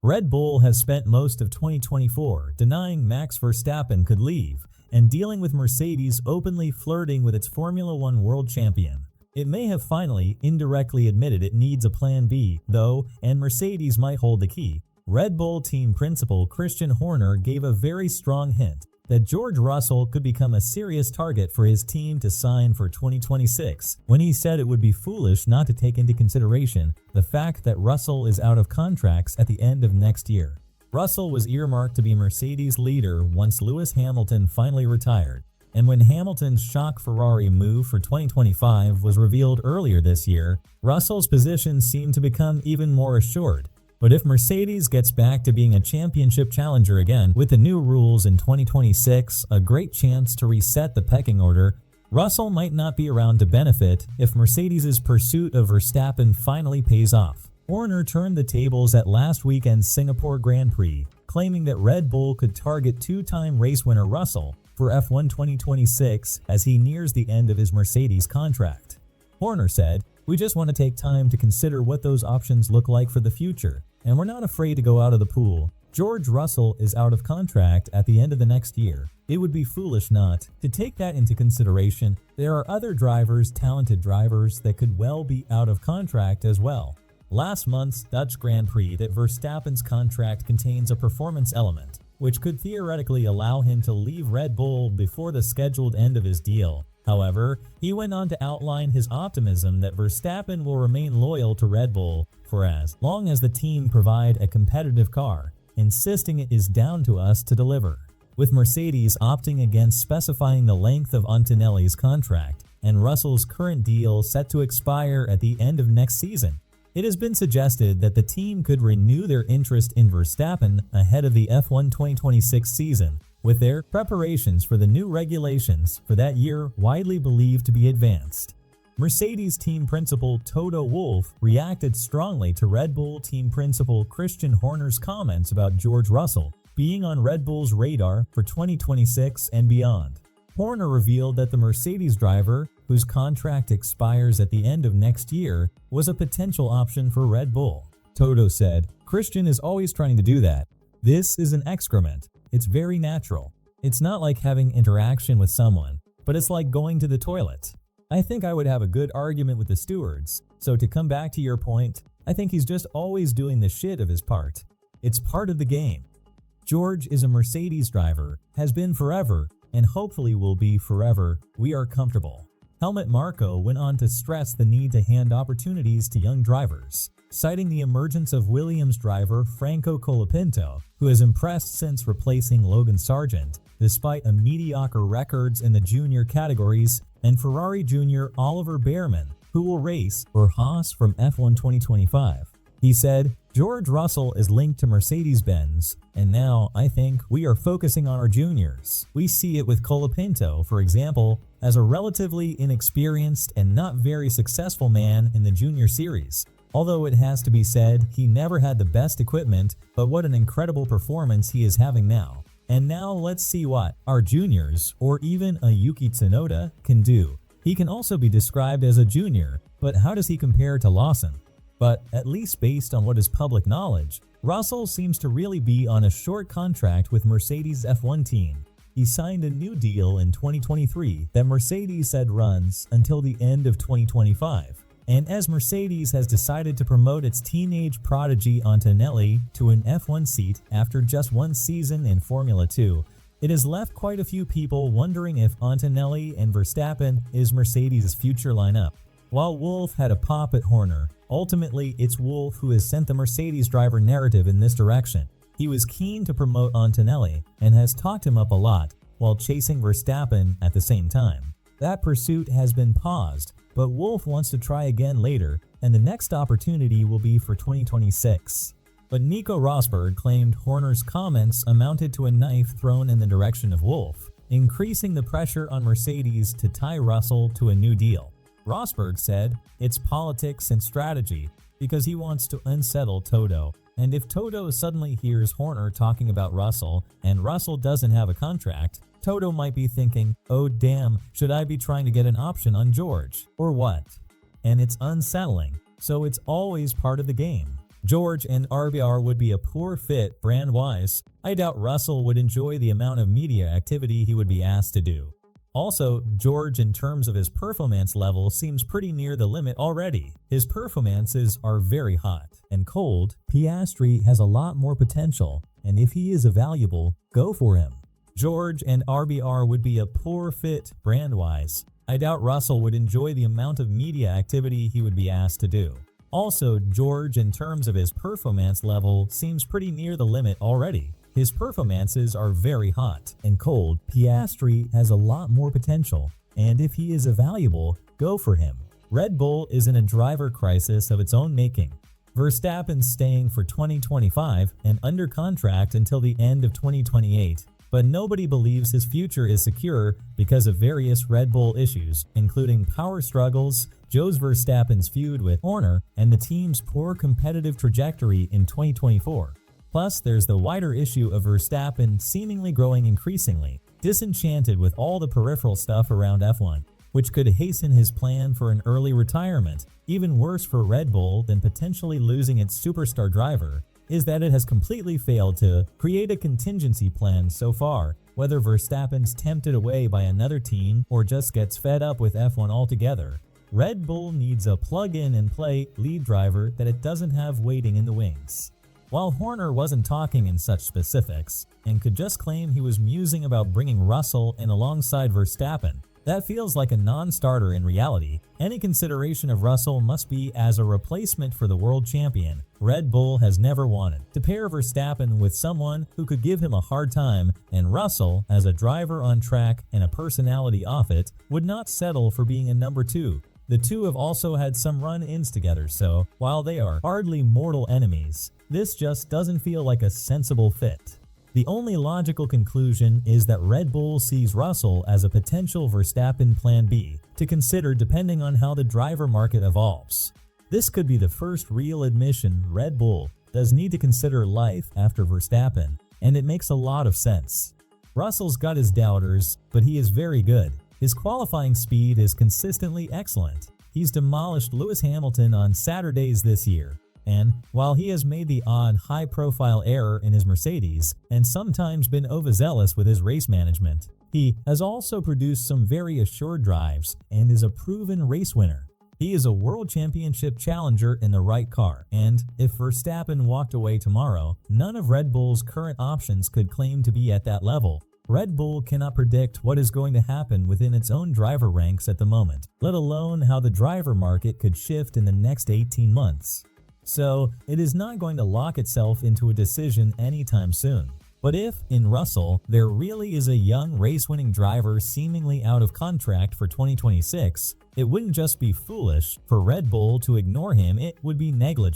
Red Bull has spent most of 2024 denying Max Verstappen could leave and dealing with Mercedes openly flirting with its Formula One world champion. It may have finally indirectly admitted it needs a plan B, though, and Mercedes might hold the key. Red Bull team principal Christian Horner gave a very strong hint that George Russell could become a serious target for his team to sign for 2026, when he said it would be foolish not to take into consideration the fact that Russell is out of contracts at the end of next year. Russell was earmarked to be Mercedes' leader once Lewis Hamilton finally retired, and when Hamilton's shock Ferrari move for 2025 was revealed earlier this year, Russell's position seemed to become even more assured. But if Mercedes gets back to being a championship challenger again with the new rules in 2026, a great chance to reset the pecking order, Russell might not be around to benefit if Mercedes' pursuit of Verstappen finally pays off. Horner turned the tables at last weekend's Singapore Grand Prix, claiming that Red Bull could target two-time race winner Russell for F1 2026 as he nears the end of his Mercedes contract. Horner said, "We just want to take time to consider what those options look like for the future. And we're not afraid to go out of the pool. George Russell is out of contract at the end of the next year. It would be foolish not to take that into consideration. There are other drivers, talented drivers, that could well be out of contract as well." Last month's Dutch Grand Prix that Verstappen's contract contains a performance element, which could theoretically allow him to leave Red Bull before the scheduled end of his deal. However, he went on to outline his optimism that Verstappen will remain loyal to Red Bull for as long as the team provide a competitive car, insisting it is down to us to deliver. With Mercedes opting against specifying the length of Antonelli's contract and Russell's current deal set to expire at the end of next season, it has been suggested that the team could renew their interest in Verstappen ahead of the F1 2026 season, with their preparations for the new regulations for that year widely believed to be advanced. Mercedes team principal Toto Wolff reacted strongly to Red Bull team principal Christian Horner's comments about George Russell being on Red Bull's radar for 2026 and beyond. Horner revealed that the Mercedes driver, whose contract expires at the end of next year, was a potential option for Red Bull. Toto said, "Christian is always trying to do that. This is an excrement. It's very natural. It's not like having interaction with someone, but it's like going to the toilet. I think I would have a good argument with the stewards. So to come back to your point, I think he's just always doing the shit of his part. It's part of the game. George is a Mercedes driver, has been forever, and hopefully will be forever. We are comfortable." Helmut Marko went on to stress the need to hand opportunities to young drivers, citing the emergence of Williams driver Franco Colapinto, who has impressed since replacing Logan Sargent, despite a mediocre records in the junior categories, and Ferrari junior Oliver Bearman, who will race for Haas from F1 2025. He said, "George Russell is linked to Mercedes-Benz, and now I think we are focusing on our juniors. We see it with Colapinto, for example, as a relatively inexperienced and not very successful man in the junior series. Although it has to be said, he never had the best equipment, but what an incredible performance he is having now. And now let's see what our juniors, or even a Yuki Tsunoda, can do. He can also be described as a junior, but how does he compare to Lawson?" But at least based on what is public knowledge, Russell seems to really be on a short contract with Mercedes' F1 team. He signed a new deal in 2023 that Mercedes said runs until the end of 2025. And as Mercedes has decided to promote its teenage prodigy Antonelli to an F1 seat after just one season in Formula 2, it has left quite a few people wondering if Antonelli and Verstappen is Mercedes' future lineup. While Wolff had a pop at Horner, ultimately it's Wolff who has sent the Mercedes driver narrative in this direction. He was keen to promote Antonelli and has talked him up a lot while chasing Verstappen at the same time. That pursuit has been paused, but Wolff wants to try again later, and the next opportunity will be for 2026. But Nico Rosberg claimed Horner's comments amounted to a knife thrown in the direction of Wolff, increasing the pressure on Mercedes to tie Russell to a new deal. Rosberg said, "It's politics and strategy, because he wants to unsettle Toto. And if Toto suddenly hears Horner talking about Russell, and Russell doesn't have a contract, Toto might be thinking, oh damn, should I be trying to get an option on George, or what? And it's unsettling, so it's always part of the game." George and RBR would be a poor fit brand-wise. I doubt Russell would enjoy the amount of media activity he would be asked to do. Also, George in terms of his performance level seems pretty near the limit already. His performances are very hot and cold. Piastri has a lot more potential, and if he is valuable, go for him. George and RBR would be a poor fit brand-wise. I doubt Russell would enjoy the amount of media activity he would be asked to do. Also, George in terms of his performance level seems pretty near the limit already. His performances are very hot and cold. Piastri has a lot more potential, and if he is valuable, go for him. Red Bull is in a driver crisis of its own making. Verstappen's staying for 2025 and under contract until the end of 2028, but nobody believes his future is secure because of various Red Bull issues, including power struggles, Jos Verstappen's feud with Horner, and the team's poor competitive trajectory in 2024. Plus, there's the wider issue of Verstappen seemingly growing increasingly disenchanted with all the peripheral stuff around F1, which could hasten his plan for an early retirement. Even worse for Red Bull than potentially losing its superstar driver is that it has completely failed to create a contingency plan so far, whether Verstappen's tempted away by another team or just gets fed up with F1 altogether. Red Bull needs a plug-in-and-play lead driver that it doesn't have waiting in the wings. While Horner wasn't talking in such specifics and could just claim he was musing about bringing Russell in alongside Verstappen, that feels like a non-starter in reality. Any consideration of Russell must be as a replacement for the world champion Red Bull has never wanted. To pair Verstappen with someone who could give him a hard time, and Russell as a driver on track and a personality off it, would not settle for being a number 2. The two have also had some run-ins together, so while they are hardly mortal enemies, this just doesn't feel like a sensible fit. The only logical conclusion is that Red Bull sees Russell as a potential Verstappen plan B to consider depending on how the driver market evolves. This could be the first real admission Red Bull does need to consider life after Verstappen, and it makes a lot of sense. Russell's got his doubters, but he is very good. His qualifying speed is consistently excellent. He's demolished Lewis Hamilton on Saturdays this year. And while he has made the odd high-profile error in his Mercedes and sometimes been overzealous with his race management, he has also produced some very assured drives and is a proven race winner. He is a world championship challenger in the right car, and if Verstappen walked away tomorrow, none of Red Bull's current options could claim to be at that level. Red Bull cannot predict what is going to happen within its own driver ranks at the moment, let alone how the driver market could shift in the next 18 months. So, it is not going to lock itself into a decision anytime soon. But if, in Russell, there really is a young race-winning driver seemingly out of contract for 2026, it wouldn't just be foolish for Red Bull to ignore him, it would be negligent.